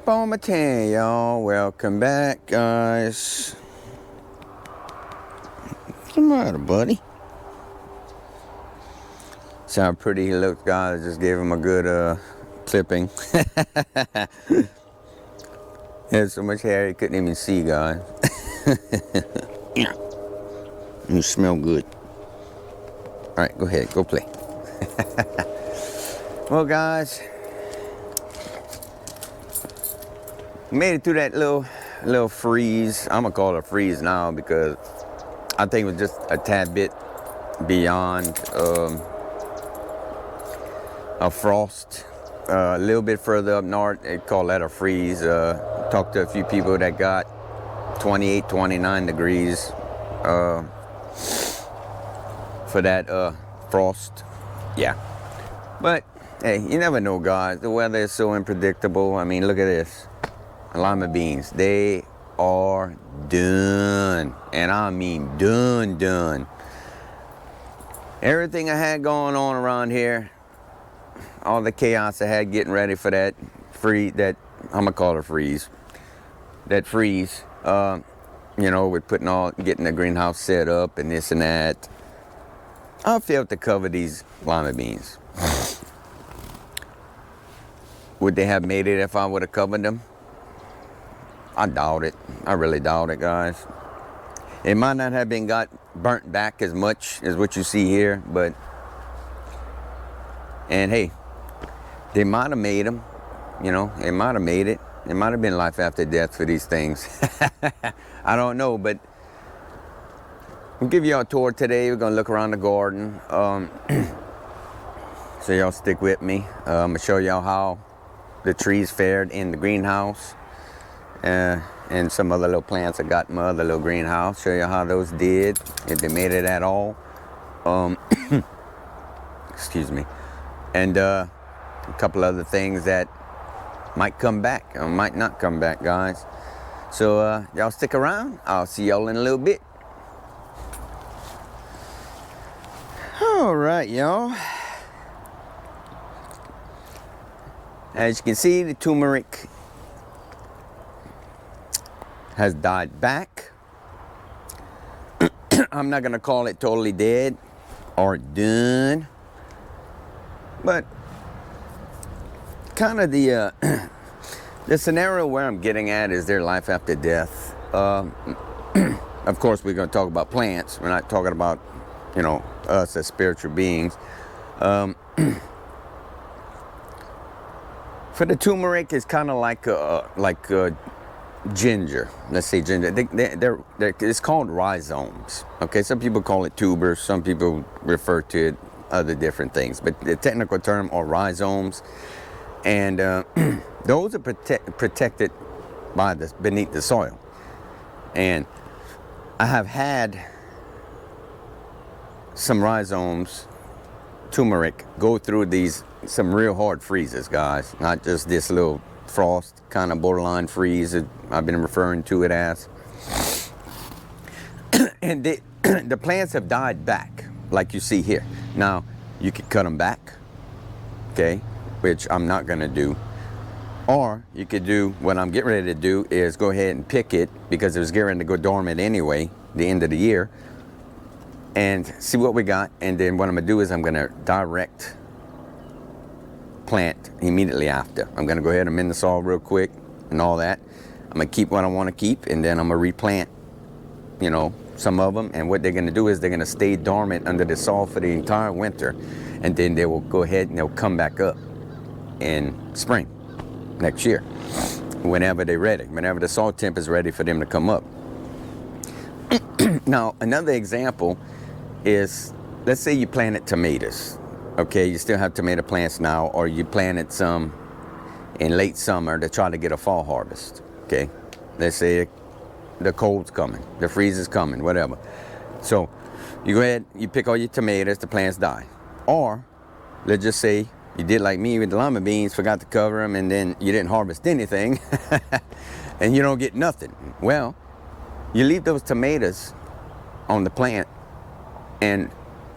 Up on my tan, y'all. Welcome back, guys. What's the matter, buddy? See how pretty he looks, guys. Just gave him a good clipping. He had so much hair he couldn't even see, guys. You smell good. All right, go ahead, go play. Well, guys, made it through that little freeze. I'm gonna call it a freeze now because I think it was just a tad bit beyond a frost. A little bit further up north, they call that a freeze. Talked to a few people that got 28, 29 degrees for that frost. Yeah, but hey, you never know, guys. The weather is so unpredictable. I mean, look at this. Lima beans, they are done. And I mean done. Everything I had going on around here, all the chaos I had getting ready for that I'm gonna call it a freeze. That freeze, you know, with getting the greenhouse set up and this and that. I failed to cover these lima beans. Would they have made it if I would have covered them? I doubt it. I really doubt it, guys. It might not have been burnt back as much as what you see here, and hey, they might have made them. You know, it might have made it. It might have been life after death for these things. I don't know, but we'll give you a tour today. We're gonna look around the garden. So y'all stick with me. I'm gonna show y'all how the trees fared in the greenhouse. And some other little plants I got in my other little greenhouse. Show you how those did, if they made it at all. Excuse me. And a couple other things that might come back or might not come back, guys. So y'all stick around. I'll see y'all in a little bit. All right, y'all. As you can see, the turmeric has died back. I'm not gonna call it totally dead or done, but kind of the scenario where I'm getting at is their life after death. Of course, we're gonna talk about plants. We're not talking about, you know, us as spiritual beings. For the turmeric, it's kind of like ginger. Let's say ginger. It's called rhizomes. Okay, some people call it tubers. Some people refer to it other different things. But the technical term are rhizomes, and those are protected by beneath the soil. And I have had some rhizomes, turmeric, go through some real hard freezes, guys. Not just this little frost kind of borderline freeze that I've been referring to it as. And the plants have died back like you see here. Now you could cut them back, okay, which I'm not gonna do, or you could do what I'm getting ready to do is go ahead and pick it, because it was getting ready to go dormant anyway the end of the year, and see what we got. And then what I'm gonna do is I'm gonna direct plant immediately after. I'm gonna go ahead and amend the soil real quick and all that. I'm gonna keep what I want to keep, and then I'm gonna replant, you know, some of them. And what they're gonna do is they're gonna stay dormant under the soil for the entire winter, and then they will go ahead and they'll come back up in spring next year, whenever they're ready, whenever the soil temp is ready for them to come up. Now, another example is, let's say you planted tomatoes. Okay, you still have tomato plants now, or you planted some in late summer to try to get a fall harvest. Okay, let's say the cold's coming, the freeze is coming, whatever. So you go ahead, you pick all your tomatoes, the plants die. Or let's just say you did like me with the lima beans, forgot to cover them, and then you didn't harvest anything, and you don't get nothing. Well, you leave those tomatoes on the plant, and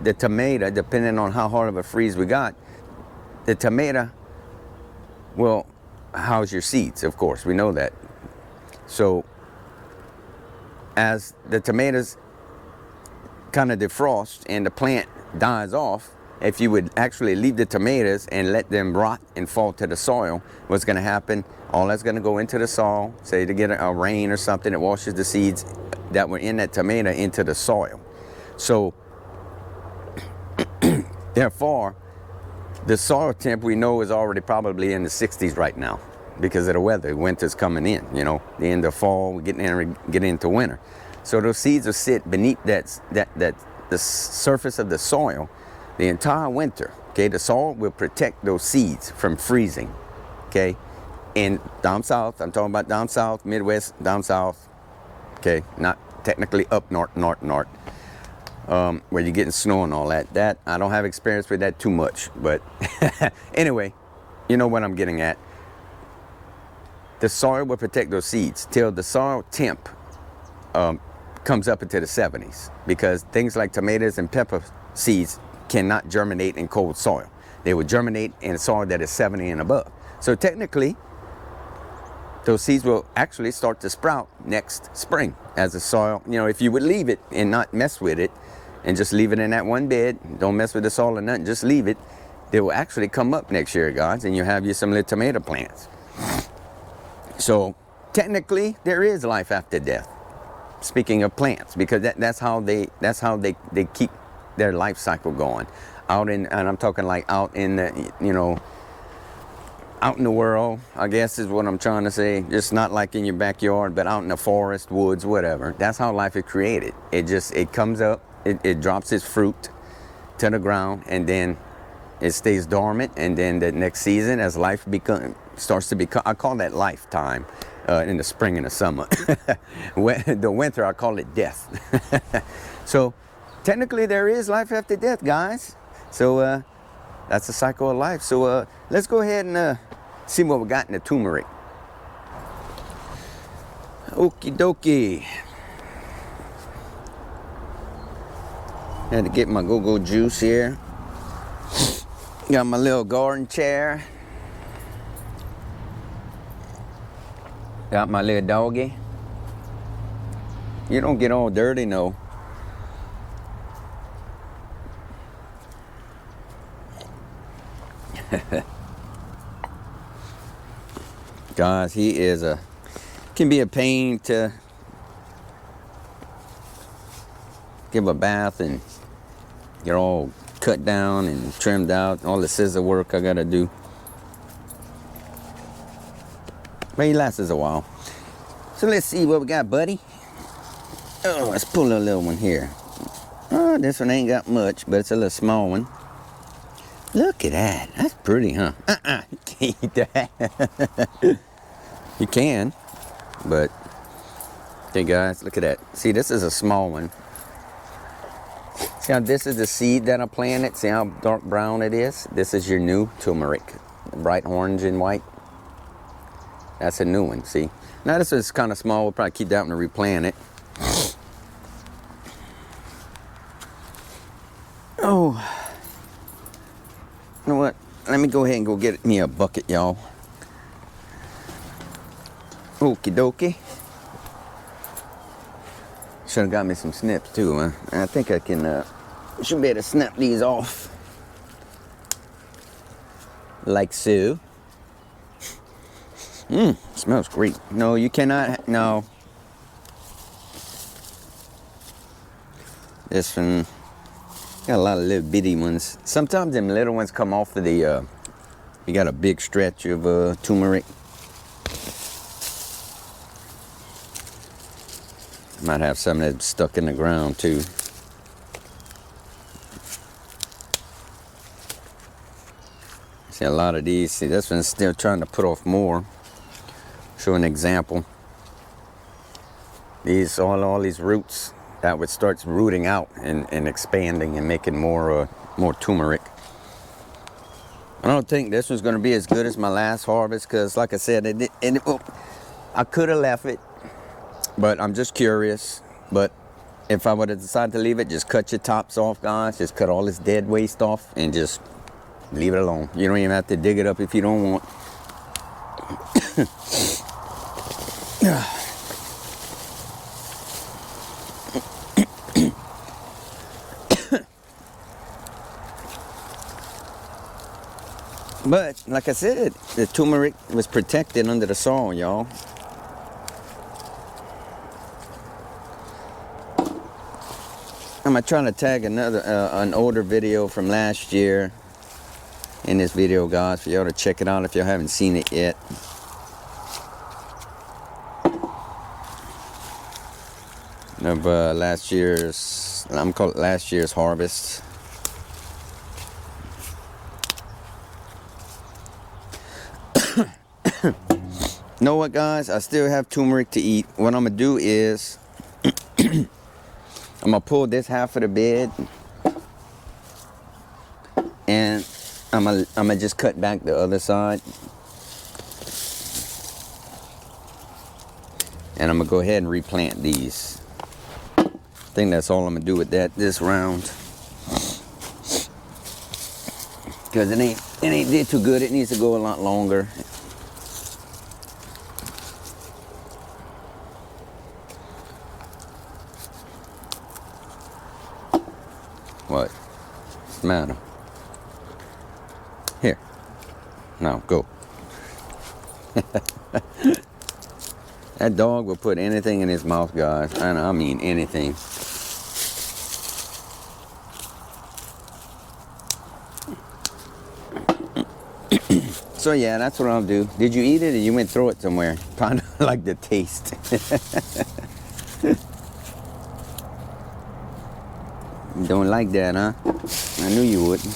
the tomato, depending on how hard of a freeze we got, the tomato will house your seeds, of course. We know that. So as the tomatoes kind of defrost and the plant dies off, if you would actually leave the tomatoes and let them rot and fall to the soil, what's going to happen? All that's going to go into the soil, say to get a rain or something that washes the seeds that were in that tomato into the soil. So therefore, the soil temp we know is already probably in the 60s right now because of the weather. Winter's coming in, you know, the end of fall, we're getting into winter. So those seeds will sit beneath the surface of the soil the entire winter. Okay, the soil will protect those seeds from freezing. Okay, and down south, I'm talking about down south, Midwest, down south. Okay, not technically up north, where you're getting snow and all that. That I don't have experience with that too much, but anyway, you know what I'm getting at. The soil will protect those seeds till the soil temp comes up into the 70s, because things like tomatoes and pepper seeds cannot germinate in cold soil. They will germinate in soil that is 70 and above. So technically, those seeds will actually start to sprout next spring as the soil, you know, if you would leave it and not mess with it and just leave it in that one bed, don't mess with the soil or nothing, just leave it, they will actually come up next year, guys, and you have you some little tomato plants. So technically, there is life after death. Speaking of plants, because that's how they keep their life cycle going. Out in, and I'm talking like out in the, you know, out in the world, I guess is what I'm trying to say. Just not like in your backyard, but out in the forest, woods, whatever. That's how life is created. It comes up, it drops its fruit to the ground, and then it stays dormant, and then the next season, as life starts to become, I call that lifetime, in the spring and the summer. The winter, I call it death. So technically there is life after death, guys. So that's the cycle of life. So let's go ahead and see what we got in the turmeric. Okie dokie. Had to get my go-go juice here. Got my little garden chair. Got my little doggy. You don't get all dirty, no. Guys, he is can be a pain to give a bath and get all cut down and trimmed out, all the scissor work I gotta do. But he lasts a while. So let's see what we got, buddy. Oh, let's pull a little one here. Oh, this one ain't got much, but it's a little small one. Look at that. That's pretty, huh? You can't eat that. You can, but okay, guys, look at that. See, this is a small one. See how this is the seed that I planted? See how dark brown it is? This is your new turmeric, bright orange and white. That's a new one, see? Now this is kind of small. We'll probably keep that one and replant it. Oh. You know what? Let me go ahead and go get me a bucket, y'all. Okie dokie. Should have got me some snips too, huh? I think I can, should be able to snap these off. Like so. Smells great. No, you cannot, no. This one, got a lot of little bitty ones. Sometimes them little ones come off of the, you got a big stretch of turmeric. Might have some that's stuck in the ground too. See a lot of these. See, this one's still trying to put off more. Show an example. These all these roots that would start rooting out and expanding and making more turmeric. I don't think this one's going to be as good as my last harvest because, like I said, I could have left it. But I'm just curious. But if I would have decided to leave it, just cut your tops off, guys. Just cut all this dead waste off and just leave it alone. You don't even have to dig it up if you don't want. But like I said, the turmeric was protected under the soil, y'all. I'm gonna try to tag another an older video from last year in this video, guys, for y'all to check it out if y'all haven't seen it yet. Of last year's, I'm calling it last year's harvest. Know what, guys? I still have turmeric to eat. What I'm gonna do is I'm gonna pull this half of the bed, and I'm gonna just cut back the other side, and I'm gonna go ahead and replant these. I think that's all I'm gonna do with that this round, because it ain't did too good. It needs to go a lot longer. What's the matter? Here. Now, go. That dog will put anything in his mouth, guys. And I mean anything. So yeah, that's what I'll do. Did you eat it or you went throw it somewhere? Kind of like the taste. You don't like that, huh? I knew you wouldn't.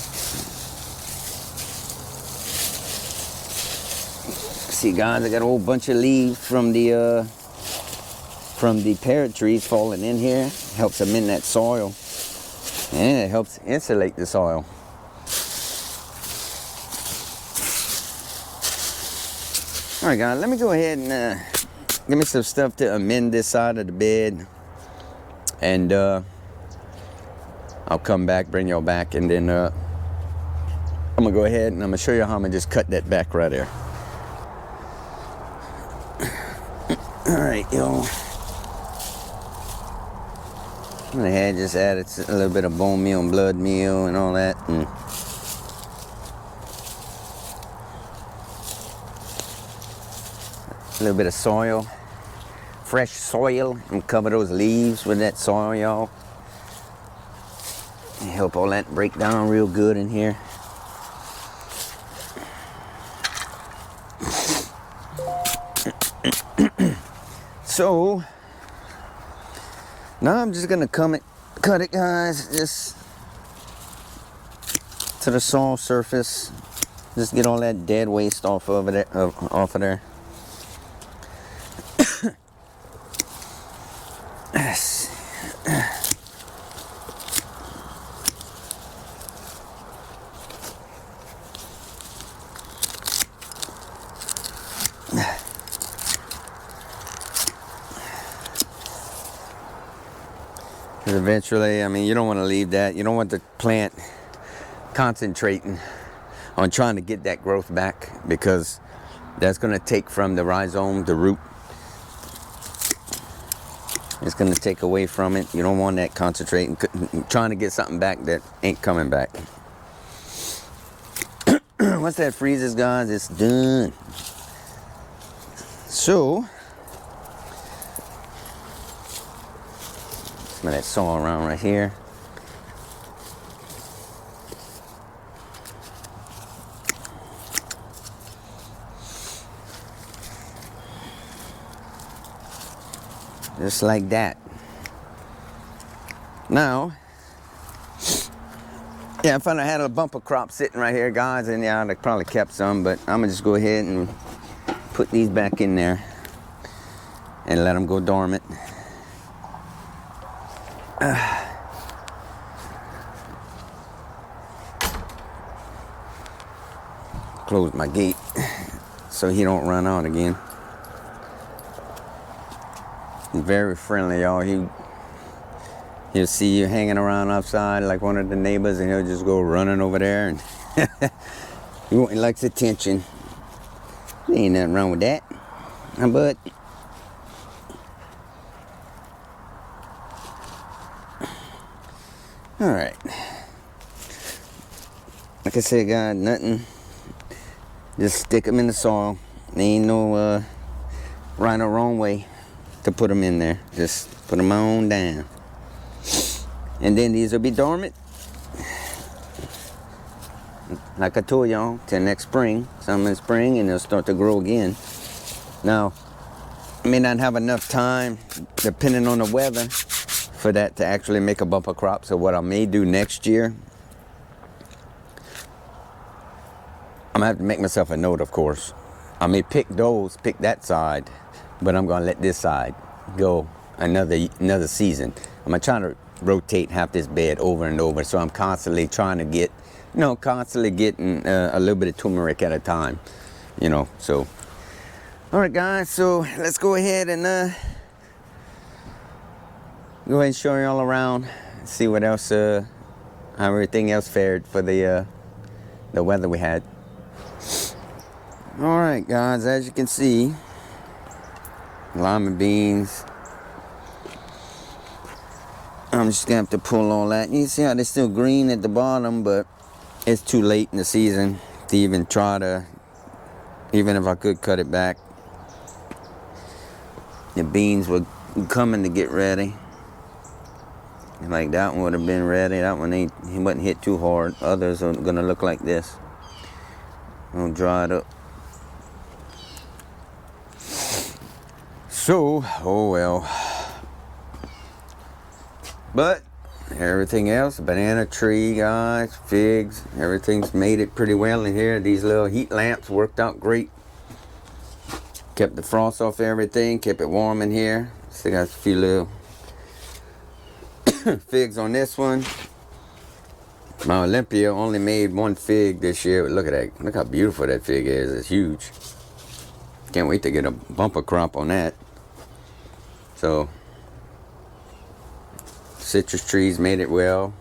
See, guys, I got a whole bunch of leaves from the parrot trees falling in here. Helps them in that soil, and it helps insulate the soil. All right, guys, let me go ahead and give me some stuff to amend this side of the bed, and I'll come back, bring y'all back, and then I'm gonna go ahead and I'm gonna show you how I'm gonna just cut that back right there. All right, y'all. I'm gonna add, just added a little bit of bone meal and blood meal and all that. And a little bit of soil, fresh soil, and cover those leaves with that soil, y'all. Help all that break down real good in here. So now I'm just gonna cut it, guys, just to the soil surface. Just get all that dead waste off of it, off of there. Because eventually, I mean, you don't want to leave that. You don't want the plant concentrating on trying to get that growth back, because that's going to take from the rhizome, the root. It's going to take away from it. You don't want that concentrating, trying to get something back that ain't coming back. Once that freezes, guys, it's done. So, some of that soil around right here. Just like that. Now, yeah, if I had a bumper crop sitting right here, guys, and yeah, I'd probably kept some, but I'm gonna just go ahead and put these back in there and let them go dormant. Close my gate so he don't run out again. He's very friendly, y'all. He'll see you hanging around outside like one of the neighbors, and he'll just go running over there, and he likes attention. Ain't nothing wrong with that. But all right. Like I said, God, nothing. Just stick them in the soil. There ain't no right or wrong way to put them in there. Just put them on down. And then these will be dormant. Like I told y'all, till next spring. Some in spring, and they'll start to grow again. Now, I may not have enough time, depending on the weather, for that to actually make a bumper crop. So what I may do next year, I'm gonna have to make myself a note, of course. I may pick that side, but I'm gonna let this side go another season. I'm gonna try to rotate half this bed over and over, so I'm constantly trying to get, constantly getting a little bit of turmeric at a time, so. All right, guys, so let's go ahead and show you all around, see what else, how everything else fared for the weather we had. All right, guys, as you can see, lima beans. I'm just gonna have to pull all that. You see how they're still green at the bottom, but it's too late in the season to even try to, even if I could cut it back. The beans were coming to get ready. Like that one would have been ready. That one he wasn't hit too hard. Others are gonna look like this. I'll dry it up. So, oh well. But everything else, banana tree, guys, figs, everything's made it pretty well in here. These little heat lamps worked out great. Kept the frost off everything, kept it warm in here. Still got a few little figs on this one. My Olympia only made one fig this year. But look at that. Look how beautiful that fig is. It's huge. Can't wait to get a bumper crop on that. So, citrus trees made it well.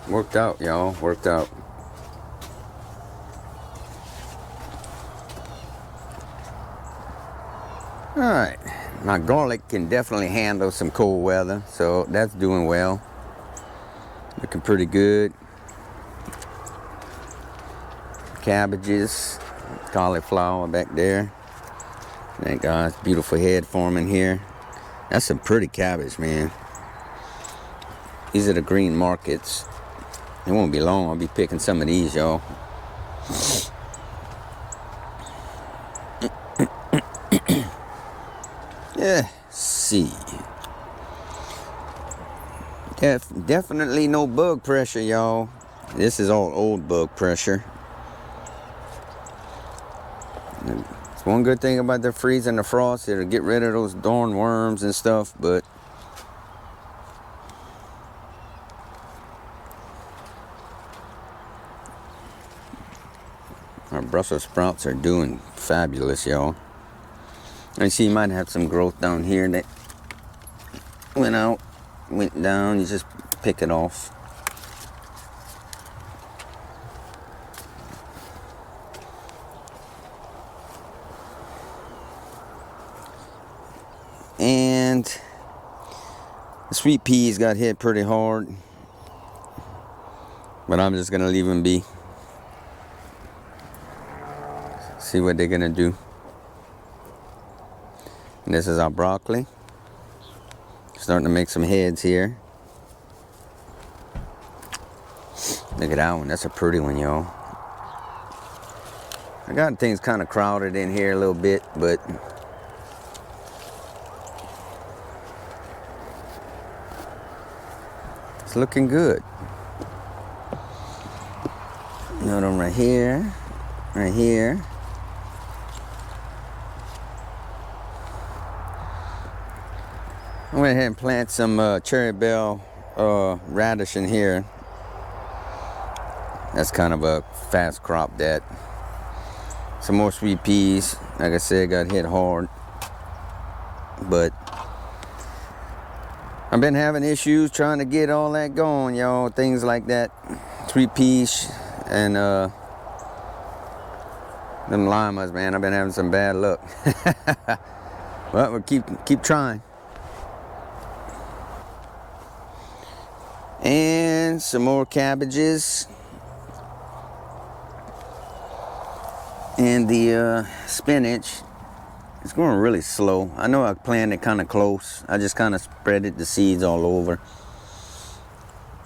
Worked out, y'all. Worked out. Alright. My garlic can definitely handle some cold weather, so that's doing well. Looking pretty good. Cabbages, cauliflower back there. That guy's beautiful head forming here. That's some pretty cabbage, man. These are the green markets. It won't be long. I'll be picking some of these, y'all. Yeah, see. Definitely no bug pressure, y'all. This is all old bug pressure. It's one good thing about the freeze and the frost. It'll get rid of those darn worms and stuff, but our Brussels sprouts are doing fabulous, y'all. I see you might have some growth down here that went down. You just pick it off. And the sweet peas got hit pretty hard, but I'm just gonna leave them be. See what they're gonna do. And this is our broccoli. Starting to make some heads here. Look at that one. That's a pretty one, y'all. I got things kind of crowded in here a little bit, but it's looking good. Another one right here. Right here. I went ahead and planted some cherry bell radish in here. That's kind of a fast crop that. Some more sweet peas. Like I said, got hit hard. But I've been having issues trying to get all that going, y'all. Things like that. Sweet peas and Them llamas, man, I've been having some bad luck. But we'll keep trying. And some more cabbages. And the spinach, it's growing really slow. I know I planted it kind of close. I just kind of spreaded the seeds all over.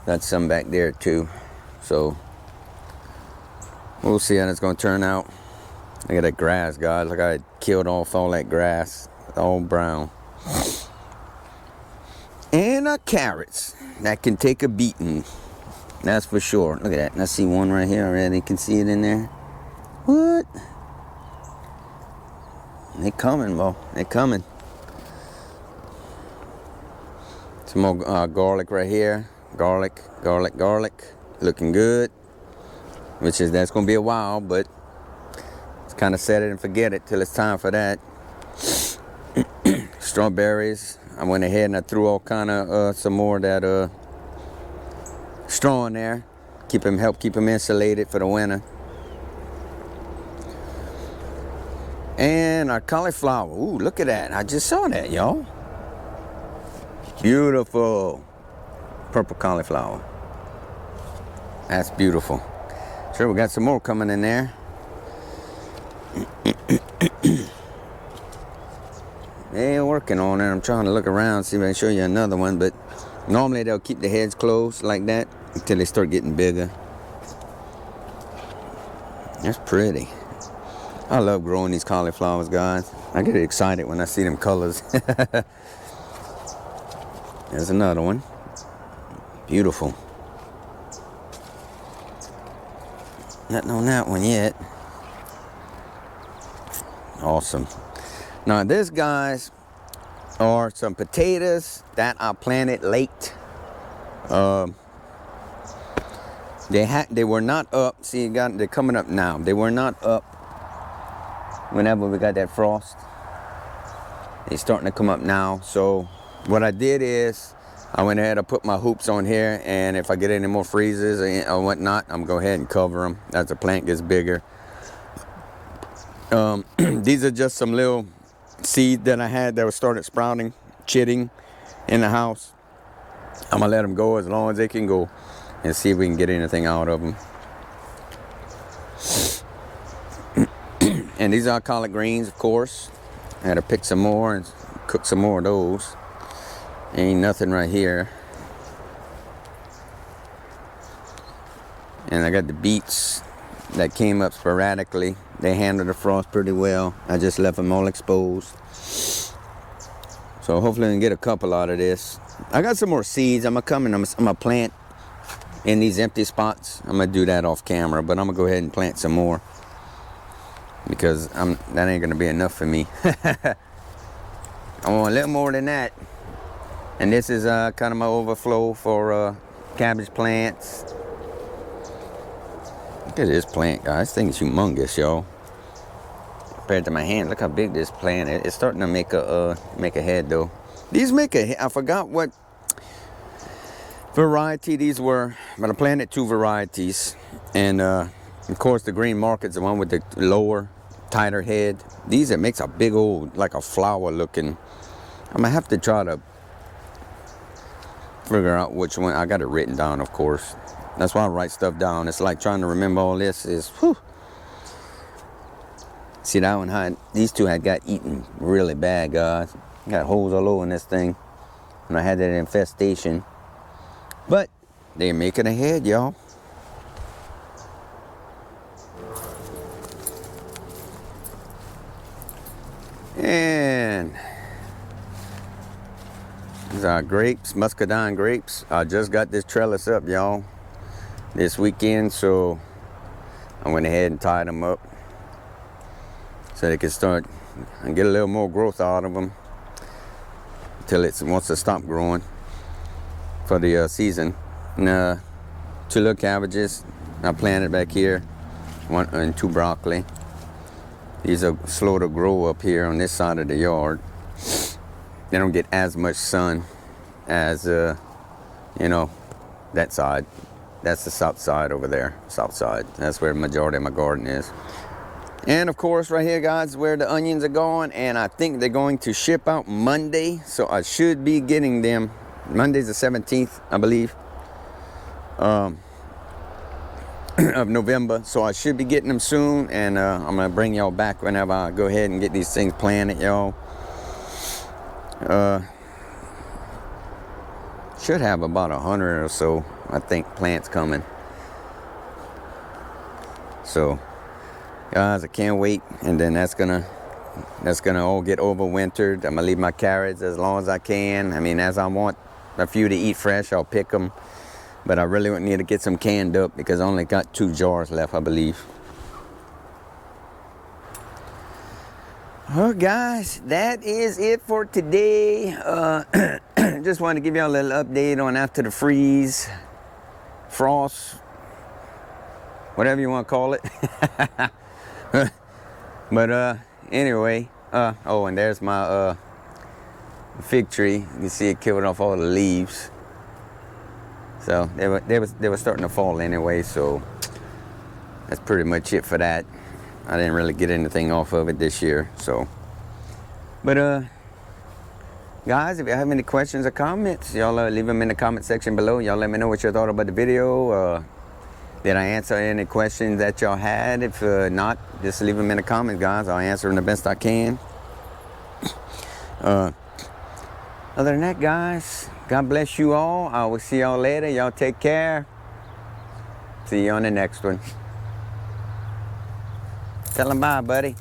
Got some back there too. So we'll see how it's going to turn out. Look at that grass, guys. Like I killed off all that grass. All brown. And carrots. That can take a beating. That's for sure. Look at that. I see one right here already. You can see it in there. What? They coming, Bo. They coming. Some more garlic right here. Garlic. Looking good. That's going to be a while, but it's kind of set it and forget it till it's time for that. Strawberries. I went ahead and I threw all kind of some more of that straw in there. Help keep them insulated for the winter. And our cauliflower. Ooh, look at that. I just saw that, y'all. Beautiful. Purple cauliflower. That's beautiful. Sure, we got some more coming in there. They're working on it. I'm trying to look around, see if I can show you another one. But normally they'll keep the heads closed like that until they start getting bigger. That's pretty. I love growing these cauliflowers, guys. I get excited when I see them colors. There's another one. Beautiful. Nothing on that one yet. Awesome. Now this, guys, are some potatoes that I planted late. They were not up. See, they're coming up now. They were not up whenever we got that frost. They're starting to come up now. So what I did is I went ahead and put my hoops on here, and if I get any more freezes or whatnot, I'm gonna go ahead and cover them as the plant gets bigger. These are just some little seeds that I had that started sprouting, chitting in the house. I'm gonna let them go as long as they can go and see if we can get anything out of them. And these are collard greens, of course. I had to pick some more and cook some more of those. Ain't nothing right here. And I got the beets that came up sporadically. They handled the frost pretty well. I just left them all exposed. So hopefully I can get a couple out of this. I got some more seeds. I'm gonna plant in these empty spots. I'm gonna do that off camera, but I'm gonna go ahead and plant some more because that ain't gonna be enough for me. I want a little more than that. And this is kind of my overflow for cabbage plants. Look at this plant, guys. This thing is humongous, y'all. Compared to my hand, look how big this plant is. It's starting to make a head, though. These make a head. I forgot what variety these were, but I planted 2 varieties. And of course, the green market's the one with the lower, tighter head. These, it makes a big old, like a flower looking. I'm gonna have to try to figure out which one. I got it written down, of course. That's why I write stuff down. It's like trying to remember all this is, whew. See that one, these 2 had got eaten really bad, guys. Got holes all over in this thing. And I had that infestation. But they're making a head, y'all. And these are grapes, muscadine grapes. I just got this trellis up, y'all, this weekend, so I went ahead and tied them up so they can start and get a little more growth out of them until it wants to stop growing for the season. And 2 little cabbages I planted back here, 1 and 2 broccoli. These are slow to grow up here on this side of the yard. They don't get as much sun as you know, that side. That's the south side over there. South side. That's where the majority of my garden is. And of course, right here, guys, where the onions are going, and I think they're going to ship out Monday, so I should be getting them. Monday's the 17th, I believe, of November, so I should be getting them soon, and I'm gonna bring y'all back whenever I go ahead and get these things planted, y'all. Should have about 100 or so, I think, plants coming. So guys, I can't wait, and then that's gonna all get overwintered. I'm gonna leave my carrots as long as I can. I mean, as I want a few to eat fresh, I'll pick them, but I really need to get some canned up because I only got 2 jars left, I believe. Well, guys, that is it for today. Just wanted to give y'all a little update on after the freeze, frost, whatever you want to call it. But anyway, oh, and there's my fig tree. You can see it killed off all the leaves. So they were starting to fall anyway. So that's pretty much it for that. I didn't really get anything off of it this year. So, but guys, if you have any questions or comments, y'all leave them in the comment section below. Y'all let me know what you thought about the video. Did I answer any questions that y'all had? If not, just leave them in the comments, guys. I'll answer them the best I can. Other than that, guys, God bless you all. I will see y'all later. Y'all take care. See you on the next one. Tell them bye, buddy.